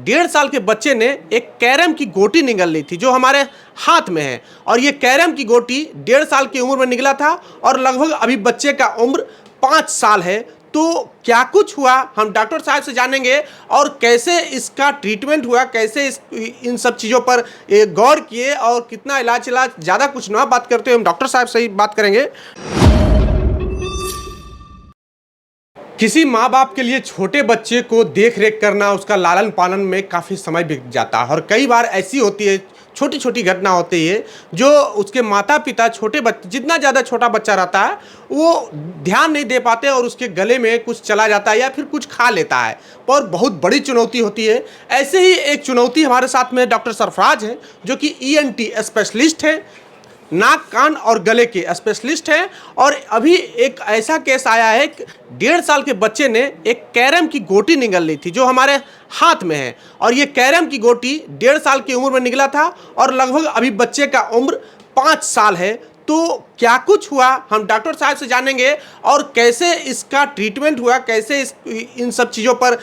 1.5 साल के बच्चे ने एक कैरम की गोटी निगल ली थी जो हमारे हाथ में है। और ये कैरम की गोटी 1.5 साल की उम्र में निकला था और लगभग अभी बच्चे का उम्र 5 साल है। तो क्या कुछ हुआ हम डॉक्टर साहब से जानेंगे और कैसे इसका ट्रीटमेंट हुआ, कैसे इन सब चीज़ों पर गौर किए और कितना इलाज ज़्यादा कुछ ना बात करते हुए हम डॉक्टर साहब से ही बात करेंगे। किसी माँ बाप के लिए छोटे बच्चे को देख रेख करना, उसका लालन पालन में काफ़ी समय बीत जाता है और कई बार ऐसी होती है, छोटी छोटी घटना होती है जो उसके माता पिता छोटे बच्चे, जितना ज़्यादा छोटा बच्चा रहता है वो ध्यान नहीं दे पाते और उसके गले में कुछ चला जाता है या फिर कुछ खा लेता है, पर बहुत बड़ी चुनौती होती है। ऐसे ही एक चुनौती हमारे साथ में डॉक्टर सरफराज हैं जो कि ENT स्पेशलिस्ट हैं, नाक कान और गले के स्पेशलिस्ट हैं। और अभी एक ऐसा केस आया है, 1.5 साल के बच्चे ने एक कैरम की गोटी निगल ली थी जो हमारे हाथ में है। और ये कैरम की गोटी 1.5 साल की उम्र में निकला था और लगभग अभी बच्चे का उम्र 5 साल है। तो क्या कुछ हुआ हम डॉक्टर साहब से जानेंगे और कैसे इसका ट्रीटमेंट हुआ, कैसे इन सब चीज़ों पर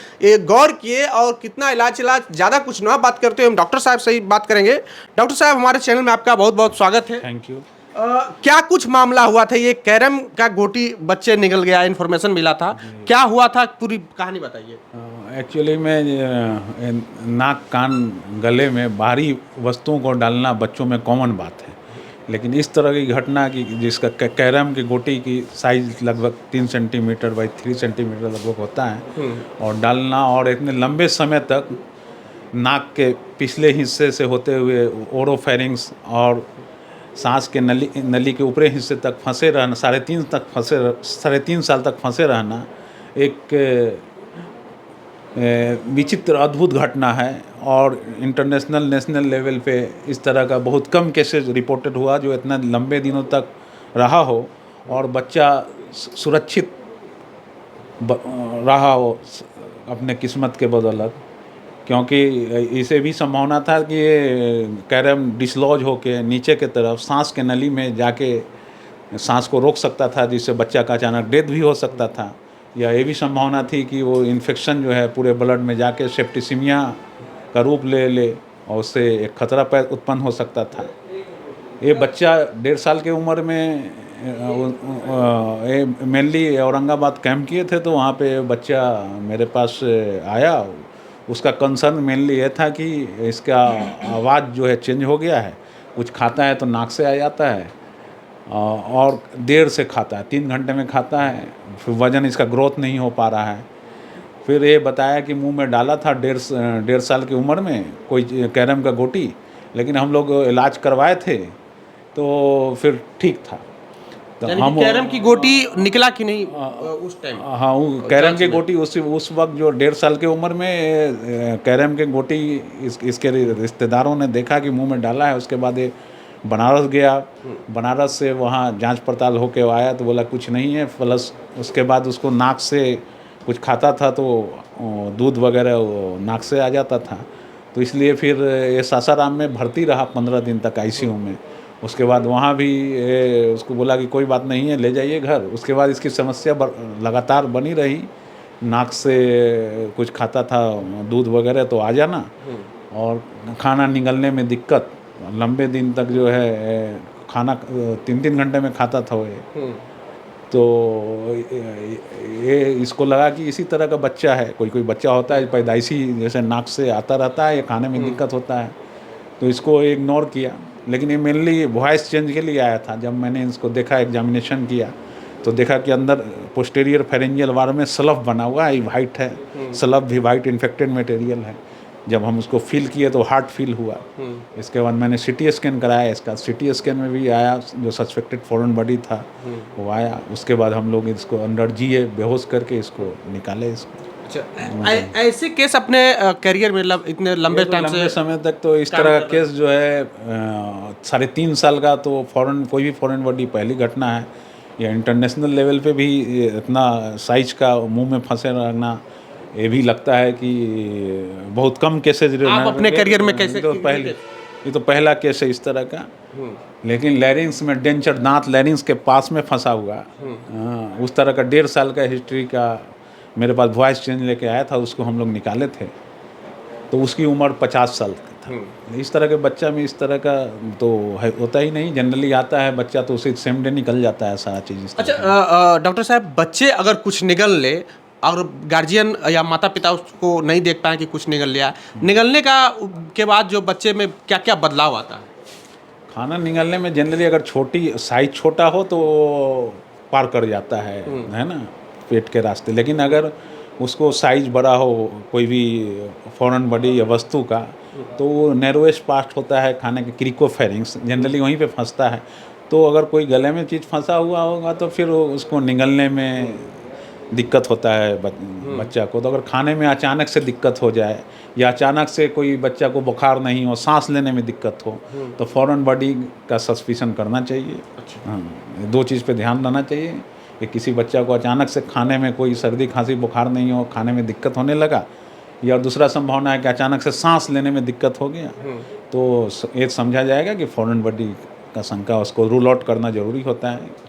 गौर किए और कितना इलाज ज़्यादा कुछ ना बात करते हुए हम डॉक्टर साहब से ही बात करेंगे। डॉक्टर साहब, हमारे चैनल में आपका बहुत बहुत स्वागत है। Thank you. क्या कुछ मामला हुआ था? ये कैरम का गोटी बच्चे निकल गया, इन्फॉर्मेशन मिला था, क्या हुआ था, पूरी कहानी बताइए। एक्चुअली में नाक कान गले में बाहरी वस्तुओं को डालना बच्चों में कॉमन बात है, लेकिन इस तरह की घटना की जिसका कैरम की गोटी की साइज लगभग 3 सेंटीमीटर बाई 3 सेंटीमीटर लगभग होता है और डालना, और इतने लंबे समय तक नाक के पिछले हिस्से से होते हुए ओरोफेरिंग्स और सांस के नली के ऊपरी हिस्से तक फंसे रहना, 3.5 साल तक फंसे रहना एक विचित्र अद्भुत घटना है। और इंटरनेशनल नेशनल लेवल पे इस तरह का बहुत कम केसेस रिपोर्टेड हुआ जो इतना लंबे दिनों तक रहा हो और बच्चा सुरक्षित रहा हो अपने किस्मत के बदौलत, क्योंकि इसे भी संभावना था कि ये कैरम डिसलॉज होके नीचे के तरफ सांस के नली में जाके सांस को रोक सकता था, जिससे बच्चा का अचानक डेथ भी हो सकता था। या ये भी संभावना थी कि वो इन्फेक्शन जो है पूरे ब्लड में जाके सेप्टिसिमिया का रूप ले और उससे एक खतरा उत्पन्न हो सकता था। ये बच्चा 1.5 साल की उम्र में मेनली औरंगाबाद कैंप किए थे, तो वहाँ पे बच्चा मेरे पास आया। उसका कंसर्न मेनली ये था कि इसका आवाज़ जो है चेंज हो गया है, कुछ खाता है तो नाक से आ जाता है और देर से खाता है, 3 घंटे में खाता है, फिर वज़न इसका ग्रोथ नहीं हो पा रहा है। फिर ये बताया कि मुंह में डाला था 1.5 साल की उम्र में कोई कैरम का गोटी, लेकिन हम लोग इलाज करवाए थे तो फिर ठीक था। तो हम कैरम की गोटी निकला कि नहीं उस टाइम? हाँ, कैरम की गोटी उस वक्त जो 1.5 साल की उम्र में कैरम की गोटी इसके रिश्तेदारों ने देखा कि मुंह में डाला है। उसके बाद ये बनारस गया, बनारस से वहाँ जांच पड़ताल होके आया तो बोला कुछ नहीं है। प्लस उसके बाद उसको नाक से कुछ खाता था तो दूध वगैरह नाक से आ जाता था, तो इसलिए फिर ये सासाराम में भर्ती रहा 15 दिन तक ICU में। उसके बाद वहाँ भी उसको बोला कि कोई बात नहीं है, ले जाइए घर। उसके बाद इसकी समस्या लगातार बनी रही, नाक से कुछ खाता था दूध वगैरह तो आ जाना और खाना निगलने में दिक्कत, लंबे दिन तक जो है खाना 3-3 घंटे में खाता था वो। तो ये इसको लगा कि इसी तरह का बच्चा है, कोई बच्चा होता है पैदाइशी जैसे नाक से आता रहता है या खाने में दिक्कत होता है, तो इसको इग्नोर किया। लेकिन ये मेनली वॉइस चेंज के लिए आया था। जब मैंने इसको देखा, एग्जामिनेशन किया, तो देखा कि अंदर पोस्टीरियर फेरेंजियल वार में स्लफ बना हुआ है, वाइट है, स्लफ भी वाइट इन्फेक्टेड मटेरियल है। जब हम उसको फील किए तो हार्ट फील हुआ। इसके बाद मैंने CT स्कैन कराया, इसका CT स्कैन में भी आया जो सस्पेक्टेड फॉरेन बॉडी था वो आया। उसके बाद हम लोग इसको अंडर GA बेहोश करके इसको निकाले इसको। अच्छा, ऐसे केस अपने करियर में इतने लंबे समय तक तो इस तरह का केस जो है 3.5 साल का, तो कोई भी फॉरेन बॉडी पहली घटना है। या इंटरनेशनल लेवल पे भी इतना साइज का मुंह में फंसे रहना, ये भी लगता है कि बहुत कम केसेज। आप अपने करियर में कैसे? ये तो पहला केस है इस तरह का। लेकिन लैरिंग्स में डेंचर, दांत लैरिंग्स के पास में फंसा हुआ, उस तरह का 1.5 साल का हिस्ट्री का मेरे पास वॉइस चेंज लेके आया था, उसको हम लोग निकाले थे। तो उसकी उम्र 50 साल का था। इस तरह के बच्चा में इस तरह का तो होता ही नहीं, जनरली आता है बच्चा तो उसे सेम डे निकल जाता है सारा चीज़ इस तरह का। अच्छा डॉक्टर साहब, बच्चे अगर कुछ निगल ले और गार्जियन या माता पिता उसको नहीं देख पाए कि कुछ निगल लिया, निगलने का के बाद जो बच्चे में क्या क्या बदलाव आता है? खाना निगलने में जनरली अगर छोटी साइज छोटा हो तो पार कर जाता है ना, पेट के रास्ते। लेकिन अगर उसको साइज बड़ा हो कोई भी फॉरेन बॉडी या वस्तु का, तो वो नैरोएस्ट पार्ट होता है खाने के, क्रिकोफेरिंग्स, जनरली वहीं पे फंसता है। तो अगर कोई गले में चीज़ फंसा हुआ होगा तो फिर उसको निगलने में दिक्कत होता है बच्चा को। तो अगर खाने में अचानक से दिक्कत हो जाए या अचानक से कोई बच्चा को बुखार नहीं हो, सांस लेने में दिक्कत हो, तो फॉरेन बॉडी का सस्पिशन करना चाहिए। हाँ, दो चीज़ पे ध्यान देना चाहिए कि किसी बच्चा को अचानक से खाने में कोई सर्दी खांसी बुखार नहीं हो, खाने में दिक्कत होने लगा, या दूसरा संभावना है कि अचानक से सांस लेने में दिक्कत हो गया, तो ये समझा जाएगा कि फॉरेन बॉडी का शंका, उसको रूल आउट करना ज़रूरी होता है।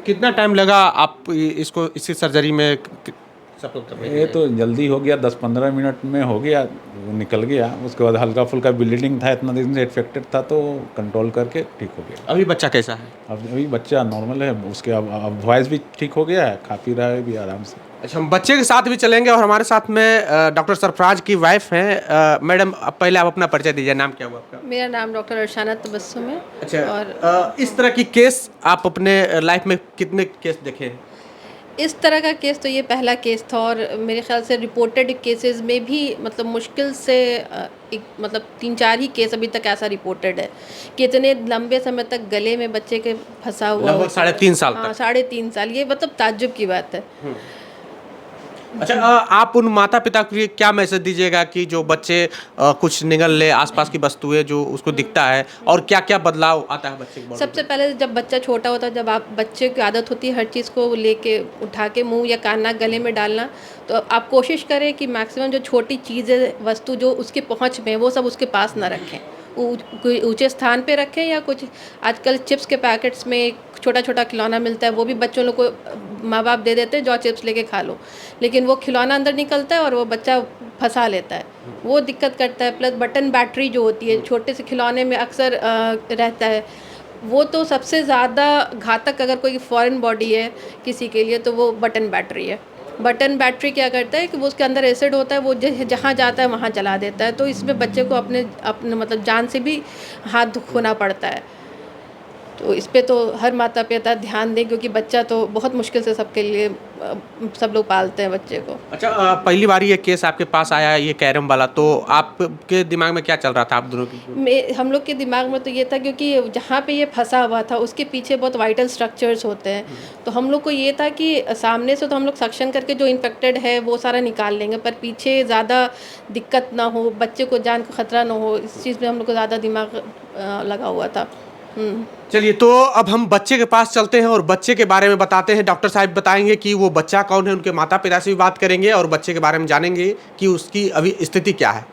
कितना टाइम लगा आप इसको इसी सर्जरी में सफल करने ये तो जल्दी हो गया, 10-15 मिनट में हो गया, वो निकल गया। उसके बाद हल्का फुल्का ब्लीडिंग था, इतना दिन से इन्फेक्टेड था, तो कंट्रोल करके ठीक हो गया। अभी बच्चा कैसा है? अब अभी बच्चा नॉर्मल है, उसके अब वॉइस भी ठीक हो गया है, खा पी रहा है भी आराम से। अच्छा, हम बच्चे के साथ भी चलेंगे और हमारे साथ में डॉक्टर सरफराज की वाइफ हैं। मैडम, अब पहले आप अपना परिचय दीजिए, नाम क्या हुआ आपका? मेरा नाम डॉक्टर अर्शाना तबस्सुम है। अच्छा, और इस तरह की केस आप अपने लाइफ में कितने केस देखे हैं? इस तरह का केस तो ये पहला केस था, और मेरे ख्याल से रिपोर्टेड केसेस में भी मतलब मुश्किल से एक मतलब 3-4 ही केस अभी तक ऐसा रिपोर्टेड है कि इतने लंबे समय तक गले में बच्चे के फंसा हुआ लगभग 3.5 साल हाँ, तक। 3.5 साल, ये मतलब ताज्जुब की बात है। अच्छा, आप उन माता पिता को क्या मैसेज दीजिएगा कि जो बच्चे कुछ निगल ले, आसपास की वस्तुएं जो उसको दिखता है, और क्या क्या बदलाव आता है बच्चे के बॉडी सबसे पहले जब बच्चा छोटा होता है, जब आप बच्चे की आदत होती है हर चीज़ को लेके उठा के मुंह या कान नाक गले में डालना, तो आप कोशिश करें कि मैक्सिमम जो छोटी चीज़ें वस्तु जो उसके पहुंच में, वो सब उसके पास ना रखें, कोई ऊंचे स्थान पे रखें। या कुछ आजकल चिप्स के पैकेट्स में छोटा छोटा खिलौना मिलता है, वो भी बच्चों लोग को माँ बाप दे देते हैं, जो चिप्स लेके खा लो, लेकिन वो खिलौना अंदर निकलता है और वो बच्चा फंसा लेता है, वो दिक्कत करता है। प्लस बटन बैटरी जो होती है छोटे से खिलौने में अक्सर रहता है, वो तो सबसे ज़्यादा घातक अगर कोई फॉरेन बॉडी है किसी के लिए, तो वो बटन बैटरी है। बटन बैटरी क्या करता है कि वो उसके अंदर एसिड होता है, वो जहाँ जाता है वहाँ जला देता है, तो इसमें बच्चे को अपने मतलब जान से भी हाथ खोना पड़ता है। तो इस पे तो हर माता पिता ध्यान दें, क्योंकि बच्चा तो बहुत मुश्किल से सबके लिए सब लोग पालते हैं बच्चे को। अच्छा, पहली बार ये केस आपके पास आया, ये कैरम वाला, तो आपके दिमाग में क्या चल रहा था आप दोनों की? हम लोग के दिमाग में तो ये था, क्योंकि जहाँ पे ये फंसा हुआ था उसके पीछे बहुत वाइटल स्ट्रक्चर्स होते हैं, तो हम लोग को ये था कि सामने से तो हम लोग सक्शन करके जो इन्फेक्टेड है वो सारा निकाल लेंगे, पर पीछे ज़्यादा दिक्कत ना हो, बच्चे को जान को खतरा ना हो, इस चीज़ में हम लोग को ज़्यादा दिमाग लगा हुआ था। चलिए, तो अब हम बच्चे के पास चलते हैं और बच्चे के बारे में बताते हैं। डॉक्टर साहब बताएंगे कि वो बच्चा कौन है, उनके माता पिता से भी बात करेंगे और बच्चे के बारे में जानेंगे कि उसकी अभी स्थिति क्या है।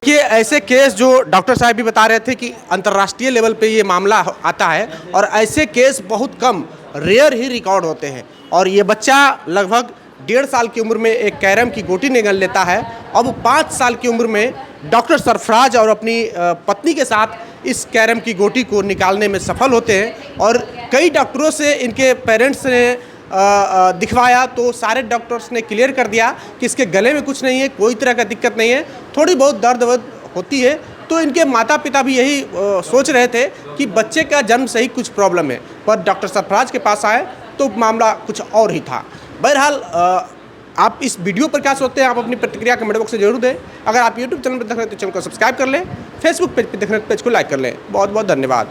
कि ऐसे केस जो डॉक्टर साहब भी बता रहे थे कि अंतर्राष्ट्रीय लेवल पे ये मामला आता है, और ऐसे केस बहुत कम, रेयर ही रिकॉर्ड होते हैं। और ये बच्चा लगभग 1.5 साल की उम्र में एक कैरम की गोटी निगल लेता है। अब 5 साल की उम्र में डॉक्टर सरफराज और अपनी पत्नी के साथ इस कैरम की गोटी को निकालने में सफल होते हैं। और कई डॉक्टरों से इनके पेरेंट्स ने दिखवाया, तो सारे डॉक्टर्स ने क्लियर कर दिया कि इसके गले में कुछ नहीं है, कोई तरह का दिक्कत नहीं है, थोड़ी बहुत दर्द होती है। तो इनके माता पिता भी यही सोच रहे थे कि बच्चे का जन्म से ही कुछ प्रॉब्लम है, पर डॉक्टर सरफराज के पास आए तो मामला कुछ और ही था। बहरहाल, आप इस वीडियो पर क्या सोचते हैं, आप अपनी प्रतिक्रिया कमेंट बॉक्स में जरूर दें। अगर आप यूट्यूब चैनल पर देख रहे हैं तो चैनल को सब्सक्राइब कर लें, फेसबुक पेज पर देख रहे हैं तो पेज को लाइक कर लें। बहुत बहुत धन्यवाद।